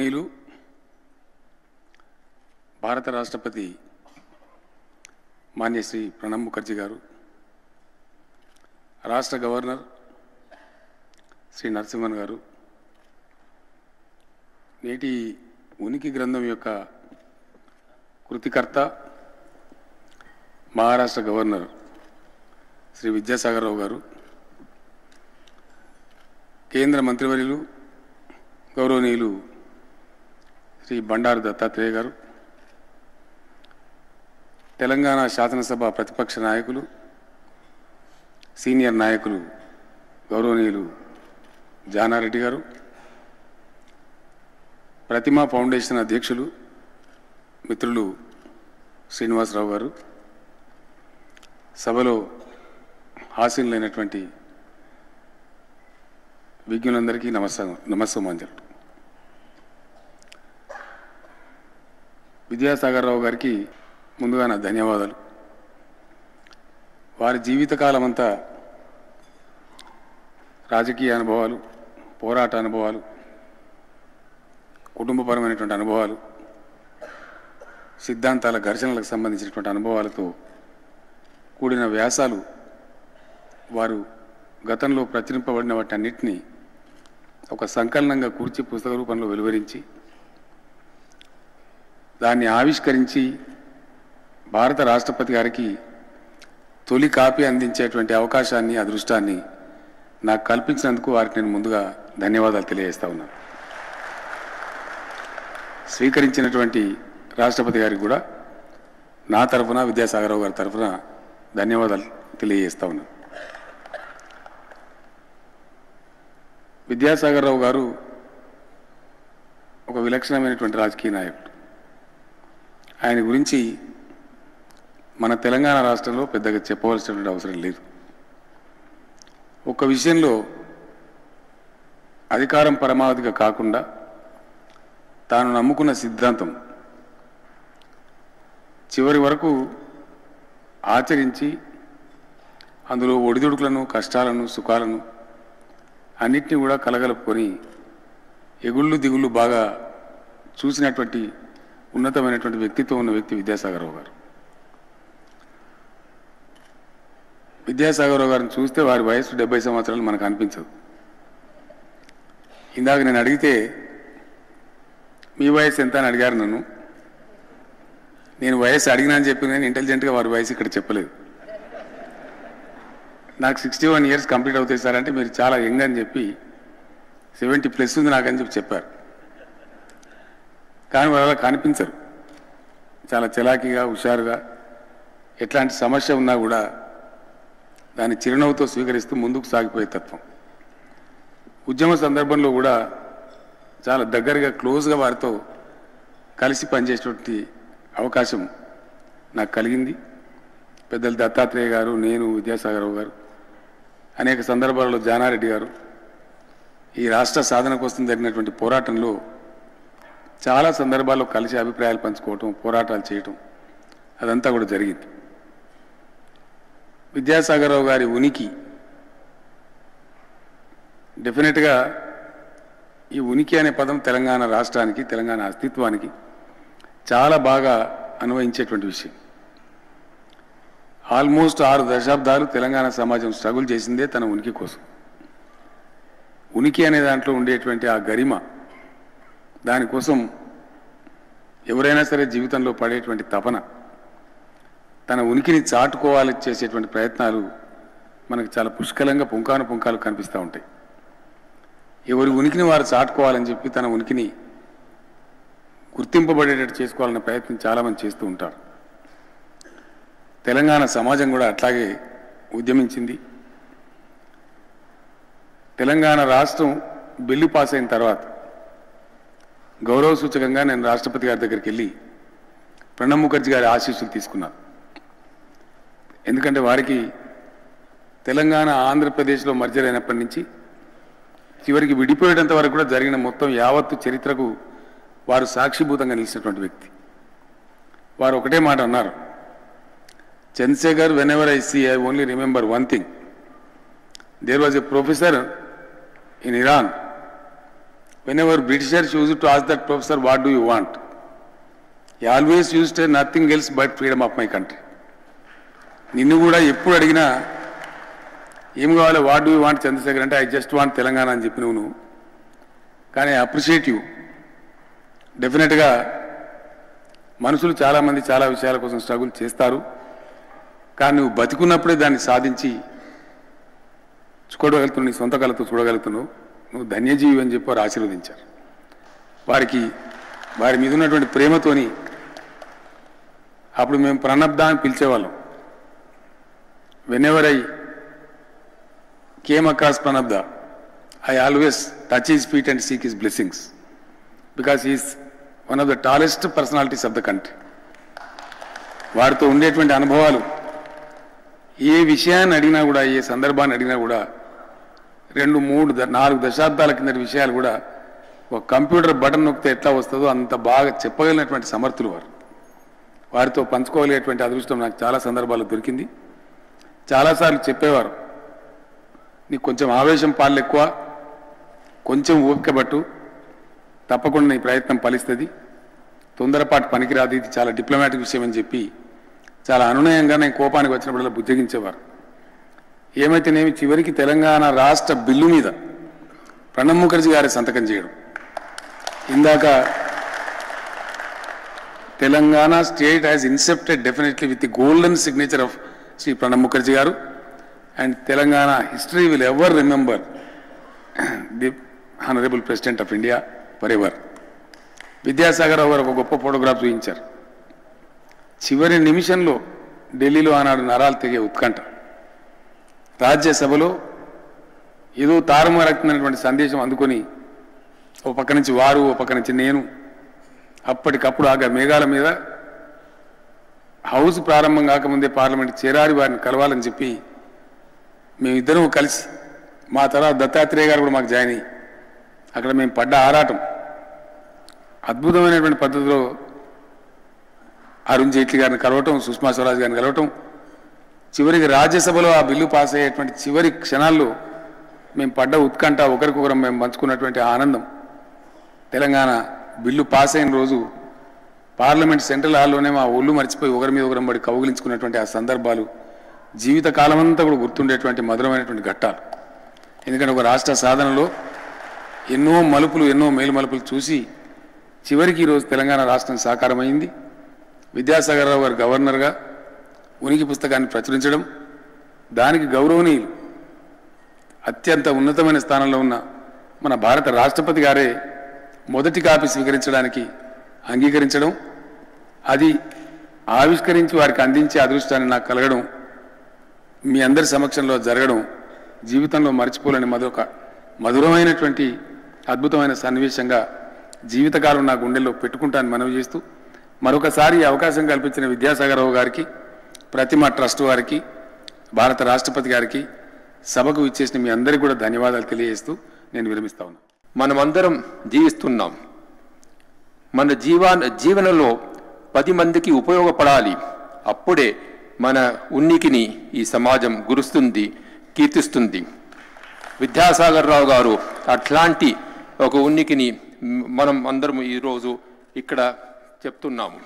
గౌరవనీయులు భారత రాష్ట్రపతి మాన్య శ్రీ ప్రణబ్ ముఖర్జీ గారు, రాష్ట్ర గవర్నర్ శ్రీ నరసింహన్ గారు, నేటి ఉనికి గ్రంథం యొక్క కృతికర్త మహారాష్ట్ర గవర్నర్ శ్రీ విద్యాసాగర్ రావు గారు, కేంద్ర మంత్రివర్యులు గౌరవనీయులు శ్రీ బండారు దత్తాత్రేయ గారు, తెలంగాణ శాసనసభ ప్రతిపక్ష నాయకులు సీనియర్ నాయకులు గౌరవనీయులు జానారెడ్డి గారు, ప్రతిమా ఫౌండేషన్ అధ్యక్షులు మిత్రులు శ్రీనివాసరావు గారు, సభలో హాజరైనటువంటి విజ్ఞులందరికీ నమస్సమాంజలు. విద్యాసాగర్ రావు గారికి ముందుగా నా ధన్యవాదాలు. వారి జీవితకాలం అంతా రాజకీయ అనుభవాలు, పోరాట అనుభవాలు, కుటుంబపరమైనటువంటి అనుభవాలు, సిద్ధాంతాల ఘర్షణలకు సంబంధించినటువంటి అనుభవాలతో కూడిన వ్యాసాలు వారు గతంలో ప్రచురింపబడిన వాటన్నిటినీ ఒక సంకలనంగా కూర్చి పుస్తక రూపంలో వెలువరించి దాన్ని ఆవిష్కరించి భారత రాష్ట్రపతి గారికి తొలి కాపీ అందించేటువంటి అవకాశాన్ని, అదృష్టాన్ని నాకు కల్పించినందుకు వారికి నేను ముందుగా ధన్యవాదాలు తెలియజేస్తా ఉన్నాను. స్వీకరించినటువంటి రాష్ట్రపతి గారికి కూడా నా తరఫున, విద్యాసాగర్ రావు గారి తరఫున ధన్యవాదాలు తెలియజేస్తా ఉన్నాను. విద్యాసాగర్ రావు గారు ఒక విలక్షణమైనటువంటి రాజకీయ నాయకుడు. ఆయన గురించి మన తెలంగాణ రాష్ట్రంలో పెద్దగా చెప్పవలసినటువంటి అవసరం లేదు. ఒక విషయంలో అధికారం పరమావధిగా కాకుండా తాను నమ్ముకున్న సిద్ధాంతం చివరి వరకు ఆచరించి అందులో ఒడిదుడుకులను, కష్టాలను, సుఖాలను అన్నిటినీ కూడా కలగలుపుకొని ఎగుళ్ళు దిగుళ్ళు బాగా చూసినటువంటి ఉన్నతమైనటువంటి వ్యక్తిత్వం ఉన్న వ్యక్తి విద్యాసాగర్ రావు గారు. విద్యాసాగర్ రావు గారిని చూస్తే వారి వయసు 70 సంవత్సరాలు మనకు అనిపించదు. ఇందాక నేను అడిగితే మీ వయసు ఎంత అని అడిగారు నన్ను. నేను వయసు అడిగినా అని చెప్పి నేను ఇంటెలిజెంట్గా వారి వయసు ఇక్కడ చెప్పలేదు. నాకు 61 ఇయర్స్ కంప్లీట్ అవుతాయి సార్ అంటే మీరు చాలా యంగ్ అని చెప్పి 70+ ఉంది నాకని చెప్పి చెప్పారు. కానీ వాళ్ళు అలా కనిపించరు. చాలా చలాకీగా, హుషారుగా, ఎట్లాంటి సమస్య ఉన్నా కూడా దాన్ని చిరునవ్వుతో స్వీకరిస్తూ ముందుకు సాగిపోయే తత్వం. ఉద్యమ సందర్భంలో కూడా చాలా దగ్గరగా, క్లోజ్గా వారితో కలిసి పనిచేసేటువంటి అవకాశం నాకు కలిగింది. పెద్దలు దత్తాత్రేయ గారు, నేను, విద్యాసాగర్ రావు గారు, అనేక సందర్భాల్లో జానారెడ్డి గారు ఈ రాష్ట్ర సాధన కోసం జరిగినటువంటి పోరాటంలో చాలా సందర్భాల్లో కలిసి అభిప్రాయాలు పంచుకోవటం, పోరాటాలు చేయటం అదంతా కూడా జరిగింది. విద్యాసాగర్ రావు గారి ఉనికి డెఫినెట్గా ఈ ఉనికి అనే పదం తెలంగాణ రాష్ట్రానికి, తెలంగాణ అస్తిత్వానికి చాలా బాగా అన్వయించేటువంటి విషయం. ఆల్మోస్ట్ 6 దశాబ్దాలు తెలంగాణ సమాజం స్ట్రగుల్ చేసిందే తన ఉనికి కోసం. ఉనికి అనే దాంట్లో ఉండేటువంటి ఆ గరిమ, దానికోసం ఎవరైనా సరే జీవితంలో పడేటువంటి తపన, తన ఉనికిని చాటుకోవాలి చేసేటువంటి ప్రయత్నాలు మనకు చాలా పుష్కలంగా పుంకాలు కనిపిస్తూ ఉంటాయి. ఎవరి ఉనికిని వారు చాటుకోవాలని చెప్పి తన ఉనికిని గుర్తింపబడేటట్టు చేసుకోవాలనే ప్రయత్నం చాలామంది చేస్తూ ఉంటారు. తెలంగాణ సమాజం కూడా అట్లాగే ఉద్యమించింది. తెలంగాణ రాష్ట్రం బిల్లు పాస్ అయిన తర్వాత గౌరవ సూచకంగా నేను రాష్ట్రపతి గారి దగ్గరికి వెళ్ళి ప్రణబ్ ముఖర్జీ గారి ఆశీస్సులు తీసుకున్నాను. ఎందుకంటే వారికి తెలంగాణ ఆంధ్రప్రదేశ్లో మర్జర్ అయినప్పటి నుంచి చివరికి విడిపోయేటంత వరకు కూడా జరిగిన మొత్తం యావత్తు చరిత్రకు వారు సాక్షిభూతంగా నిలిచినటువంటి వ్యక్తి. వారు ఒకటే మాట అన్నారు, Chandrasekhar, whenever I see, I only remember one thing. There was a professor in Iran whenever Britishers used to ask that professor, what do you want? He always used to say nothing else but freedom of my country. నిన్ను కూడా ఎప్పుడు అడిగినా ఏం కావాలి, what do you want Chandrashekar అంటే I just want Telangana అని చెప్పి నువ్వు. కానీ ఐ అప్రిషియేట్ యూ. డెఫినెట్గా మనుషులు చాలామంది చాలా విషయాల కోసం స్ట్రగుల్ చేస్తారు. కానీ నువ్వు బతికున్నప్పుడే దాన్ని సాధించి చూడగలుగుతున్నావు, నీ సొంత కళతో చూడగలుగుతున్నావు. నువ్వు ధన్యజీవి అని చెప్పి వారు ఆశీర్వదించారు. వారి మీద ఉన్నటువంటి ప్రేమతోని అప్పుడు మేము ప్రణబ్దా అని పిలిచేవాళ్ళం. whenever I came across Pranabda, I always touch his feet and seek his blessings because he is one of the tallest personalities of the country. వారితో ఉండేటువంటి అనుభవాలు ఏ విషయాన్ని అడిగినా కూడా, ఏ సందర్భాన్ని అడిగినా కూడా 2, 3, 4 దశాబ్దాల కిందటి విషయాలు కూడా ఒక కంప్యూటర్ బటన్ నొక్కితే ఎట్లా వస్తుందో అంత బాగా చెప్పగలిగినటువంటి సమర్థులు వారితో పంచుకోగలిగేటువంటి అదృష్టం నాకు చాలా సందర్భాల్లో దొరికింది. చాలాసార్లు చెప్పేవారు, నీకు కొంచెం ఆవేశం పాలు ఎక్కువ, కొంచెం ఓపిక పట్టు, తప్పకుండా నీ ప్రయత్నం ఫలిస్తుంది, తొందరపాటు పనికిరాదు, ఇది చాలా డిప్లొమాటిక్ విషయం అని చెప్పి చాలా అనునయంగా నేను కోపానికి వచ్చినప్పుడల్లా బుజ్జగించేవారు. ఏమైతేనేమి చివరికి తెలంగాణ రాష్ట్ర బిల్లు మీద ప్రణబ్ ముఖర్జీ గారి సంతకం చేయడం. ఇందాక Telangana state has incepted definitely with the golden signature of Shri Pranab Mukherjee garu. And Telangana history will ever remember the honourable president of India forever. Vidyasagar Rao garu ఒక గొప్ప ఫోటోగ్రాఫ్ చూపించారు. చివరి నిమిషంలో ఢిల్లీలో ఆనాడు నరాలు తెగే ఉత్కంఠ, రాజ్యసభలో ఏదో తారుమారవుతున్నటువంటి సందేశం అందుకొని ఓ పక్క నుంచి వారు, ఓ పక్క నుంచి నేను, అప్పటికప్పుడు ఆ మేఘాల మీద హౌస్ ప్రారంభం కాకముందే పార్లమెంట్ చేరారి వారిని కలవాలని చెప్పి మేమిద్దరం కలిసి, మా తర్వాత దత్తాత్రేయ గారు కూడా మాకు జాయిన్ అయ్యి అక్కడ మేము పడ్డ ఆరాటం అద్భుతమైనటువంటి పద్ధతిలో అరుణ్ జైట్లీ గారిని కలవటం, సుష్మా స్వరాజ్ గారిని కలవటం, చివరికి రాజ్యసభలో ఆ బిల్లు పాస్ అయ్యేటువంటి చివరి క్షణాల్లో మేము పడ్డ ఉత్కంఠ, ఒకరికొకరం మేము పంచుకున్నటువంటి ఆనందం. తెలంగాణ బిల్లు పాస్ అయిన రోజు పార్లమెంట్ సెంట్రల్ హాల్లోనే మా ఒళ్ళు మర్చిపోయి ఒకరి మీద ఒకరం పడి కౌగిలించుకున్నటువంటి ఆ సందర్భాలు జీవితకాలం అంతా కూడా గుర్తుండేటువంటి మధురమైనటువంటి ఘట్టాలు. ఎందుకంటే ఒక రాష్ట్ర సాధనలో ఎన్నో మలుపులు, ఎన్నో మేలుమలుపులు చూసి చివరికి ఈరోజు తెలంగాణ రాష్ట్రం సాకారమైంది. విద్యాసాగర్ రావు గారు గవర్నర్గా ఉనికి పుస్తకాన్ని ప్రచురించడం, దానికి గౌరవనీయులు అత్యంత ఉన్నతమైన స్థానంలో ఉన్న మన భారత రాష్ట్రపతి గారే మొదటి కాపీ స్వీకరించడానికి అంగీకరించడం, అది ఆవిష్కరించి వారికి అందించే అదృష్టాన్ని నాకు కలగడం, మీ అందరి సమక్షంలో జరగడం జీవితంలో మర్చిపోలేని మధురమైనటువంటి అద్భుతమైన సన్నివేశంగా జీవితకాలం నా గుండెల్లో పెట్టుకుంటాను మనవి చేస్తూ, మరొకసారి అవకాశం కల్పించిన విద్యాసాగర్ రావు గారికి, ప్రతిమ ట్రస్ట్ వారికి, భారత రాష్ట్రపతి గారికి, సభకు ఇచ్చేసిన మీ అందరికీ కూడా ధన్యవాదాలు తెలియజేస్తూ నేను విరమిస్తా ఉన్నాను. మనమందరం జీవిస్తున్నాం. మన జీవనంలో 10 మందికి ఉపయోగపడాలి. అప్పుడే మన ఉనికిని ఈ సమాజం గురుస్తుంది, కీర్తిస్తుంది. విద్యాసాగర్ రావు గారు అట్లాంటి ఒక ఉనికిని మనం అందరం ఈరోజు ఇక్కడ చెప్తున్నాము.